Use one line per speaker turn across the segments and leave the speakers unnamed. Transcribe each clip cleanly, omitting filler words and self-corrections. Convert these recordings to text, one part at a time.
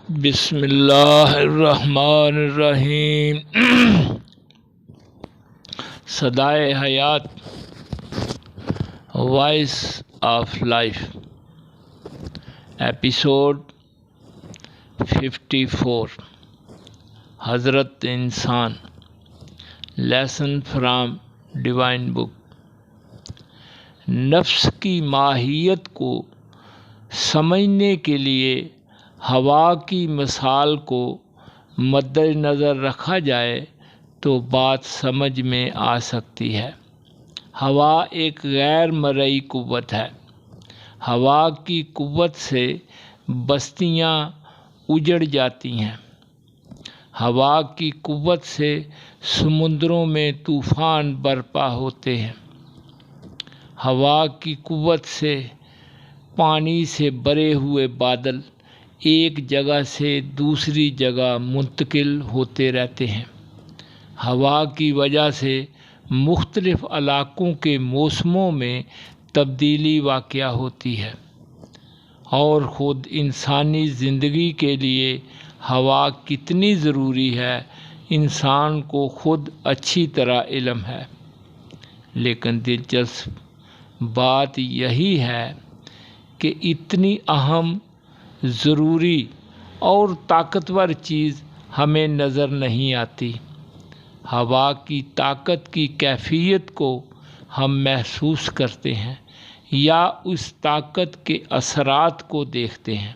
بسم اللہ الرحمن الرحیم۔ صدائے حیات، وائس آف لائف، ایپیسوڈ 54، حضرت انسان، لیسن فرام ڈیوائن بک۔ نفس کی ماہیت کو سمجھنے کے لیے ہوا کی مثال کو مد نظر رکھا جائے تو بات سمجھ میں آ سکتی ہے۔ ہوا ایک غیر مرئی قوت ہے۔ ہوا کی قوت سے بستیاں اجڑ جاتی ہیں۔ ہوا کی قوت سے سمندروں میں طوفان برپا ہوتے ہیں۔ ہوا کی قوت سے پانی سے بھرے ہوئے بادل ایک جگہ سے دوسری جگہ منتقل ہوتے رہتے ہیں۔ ہوا کی وجہ سے مختلف علاقوں کے موسموں میں تبدیلی واقع ہوتی ہے، اور خود انسانی زندگی کے لیے ہوا کتنی ضروری ہے انسان کو خود اچھی طرح علم ہے۔ لیکن دلچسپ بات یہی ہے کہ اتنی اہم، ضروری اور طاقتور چیز ہمیں نظر نہیں آتی۔ ہوا کی طاقت کی کیفیت کو ہم محسوس کرتے ہیں یا اس طاقت کے اثرات کو دیکھتے ہیں،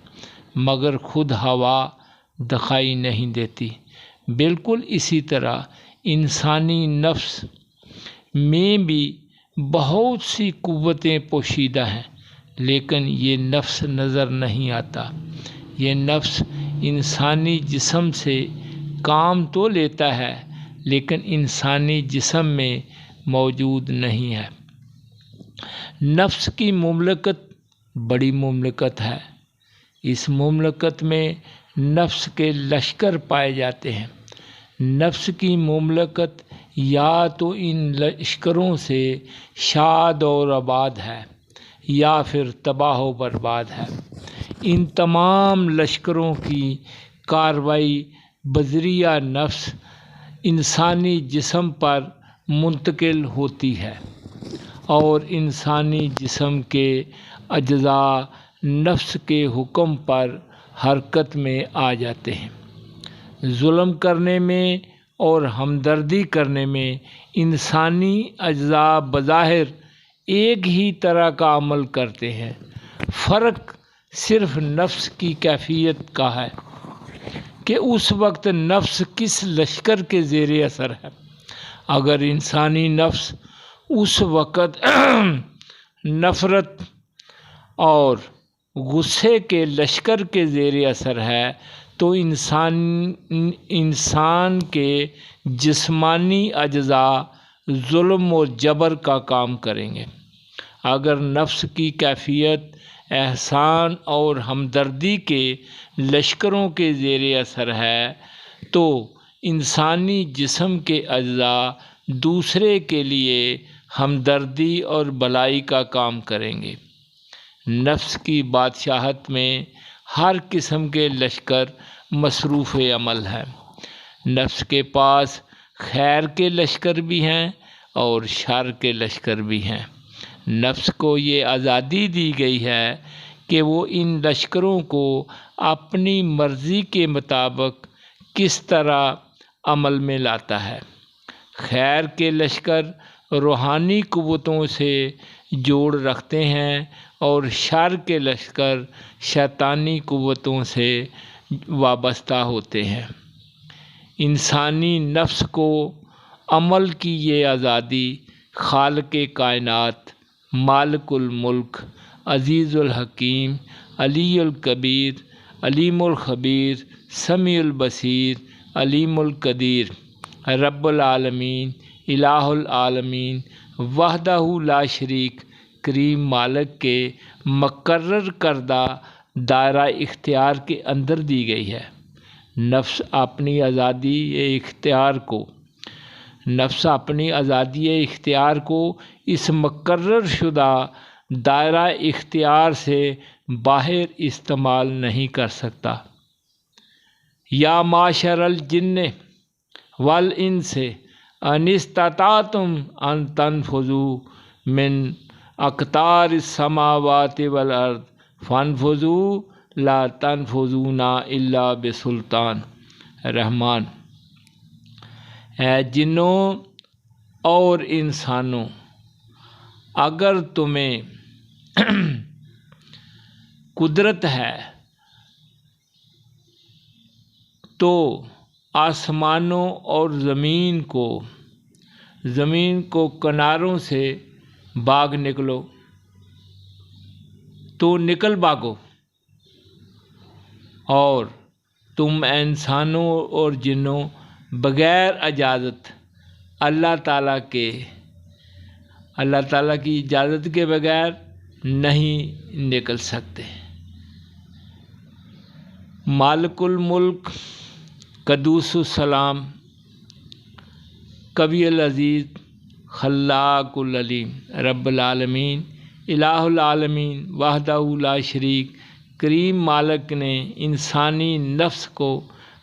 مگر خود ہوا دکھائی نہیں دیتی۔ بالکل اسی طرح انسانی نفس میں بھی بہت سی قوتیں پوشیدہ ہیں، لیکن یہ نفس نظر نہیں آتا۔ یہ نفس انسانی جسم سے کام تو لیتا ہے، لیکن انسانی جسم میں موجود نہیں ہے۔ نفس کی مملکت بڑی مملکت ہے۔ اس مملکت میں نفس کے لشکر پائے جاتے ہیں۔ نفس کی مملکت یا تو ان لشکروں سے شاد اور آباد ہے یا پھر تباہ و برباد ہے۔ ان تمام لشکروں کی کارروائی بذریعہ نفس انسانی جسم پر منتقل ہوتی ہے، اور انسانی جسم کے اجزاء نفس کے حکم پر حرکت میں آ جاتے ہیں۔ ظلم کرنے میں اور ہمدردی کرنے میں انسانی اجزاء بظاہر ایک ہی طرح کا عمل کرتے ہیں۔ فرق صرف نفس کی کیفیت کا ہے کہ اس وقت نفس کس لشکر کے زیر اثر ہے۔ اگر انسانی نفس اس وقت نفرت اور غصے کے لشکر کے زیر اثر ہے تو انسان کے جسمانی اجزاء ظلم اور جبر کا کام کریں گے۔ اگر نفس کی کیفیت احسان اور ہمدردی کے لشکروں کے زیر اثر ہے تو انسانی جسم کے اجزاء دوسرے کے لیے ہمدردی اور بھلائی کا کام کریں گے۔ نفس کی بادشاہت میں ہر قسم کے لشکر مصروف عمل ہیں۔ نفس کے پاس خیر کے لشکر بھی ہیں اور شر کے لشکر بھی ہیں۔ نفس کو یہ آزادی دی گئی ہے کہ وہ ان لشکروں کو اپنی مرضی کے مطابق کس طرح عمل میں لاتا ہے۔ خیر کے لشکر روحانی قوتوں سے جوڑ رکھتے ہیں اور شر کے لشکر شیطانی قوتوں سے وابستہ ہوتے ہیں۔ انسانی نفس کو عمل کی یہ آزادی خالق کائنات، مالک الملک، عزیز الحکیم، علی الکبیر، علیم الخبیر، سمیع البصیر، علیم القدیر، رب العالمین، الہ العالمین، وحدہ لا شریک، کریم مالک کے مقرر کردہ دائرہ اختیار کے اندر دی گئی ہے۔ نفس اپنی آزادی اختیار کو اس مقرر شدہ دائرہ اختیار سے باہر استعمال نہیں کر سکتا۔ یا معشر الجن والانس ان استطعتم ان تنفذوا من اقطار السماوات والارض فانفذوا لا تنفذون الا بسلطان۔ رحمان: اے جنوں اور انسانوں، اگر تمہیں قدرت ہے تو آسمانوں اور زمین کو کناروں سے بھاگ نکلو، تو نکل بھاگو، اور تم انسانوں اور جنوں بغیر اجازت اللہ تعالیٰ کی اجازت کے بغیر نہیں نکل سکتے۔ مالک الملک قدوس السلام قوی العزیز خلاق العلیم رب العالمین الہ العالمین وحدہ لا شریک کریم مالک نے انسانی نفس کو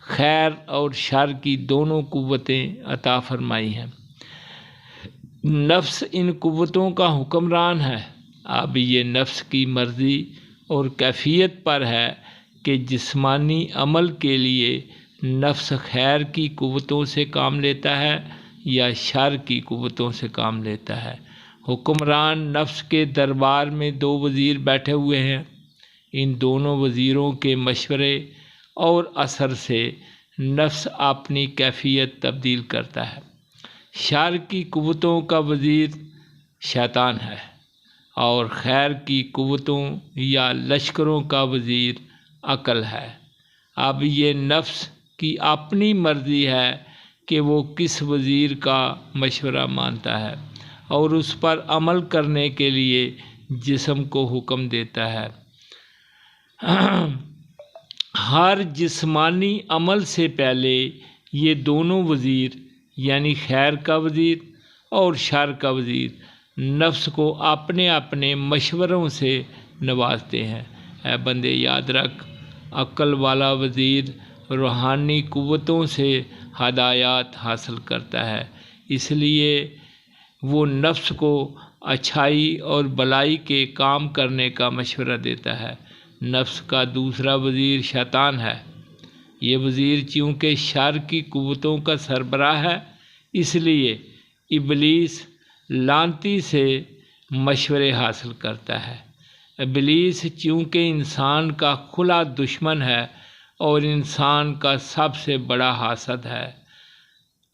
خیر اور شر کی دونوں قوتیں عطا فرمائی ہیں۔ نفس ان قوتوں کا حکمران ہے۔ اب یہ نفس کی مرضی اور کیفیت پر ہے کہ جسمانی عمل کے لیے نفس خیر کی قوتوں سے کام لیتا ہے یا شر کی قوتوں سے کام لیتا ہے۔ حکمران نفس کے دربار میں 2 وزیر بیٹھے ہوئے ہیں۔ ان دونوں وزیروں کے مشورے اور اثر سے نفس اپنی کیفیت تبدیل کرتا ہے۔ شر کی قوتوں کا وزیر شیطان ہے اور خیر کی قوتوں یا لشکروں کا وزیر عقل ہے۔ اب یہ نفس کی اپنی مرضی ہے کہ وہ کس وزیر کا مشورہ مانتا ہے اور اس پر عمل کرنے کے لیے جسم کو حکم دیتا ہے۔ ہر جسمانی عمل سے پہلے یہ دونوں وزیر یعنی خیر کا وزیر اور شر کا وزیر نفس کو اپنے اپنے مشوروں سے نوازتے ہیں۔ اے بندے یاد رکھ، عقل والا وزیر روحانی قوتوں سے ہدایات حاصل کرتا ہے، اس لیے وہ نفس کو اچھائی اور بلائی کے کام کرنے کا مشورہ دیتا ہے۔ نفس کا دوسرا وزیر شیطان ہے۔ یہ وزیر چونکہ شر کی قوتوں کا سربراہ ہے، اس لیے ابلیس لعنتی سے مشورے حاصل کرتا ہے۔ ابلیس چونکہ انسان کا کھلا دشمن ہے اور انسان کا سب سے بڑا حاسد ہے،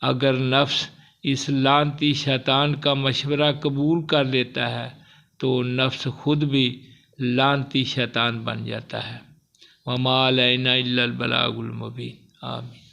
اگر نفس اس لعنتی شیطان کا مشورہ قبول کر لیتا ہے تو نفس خود بھی لعنتی شیطان بن جاتا ہے۔ وما علینا الا البلاغ المبین۔ آمین۔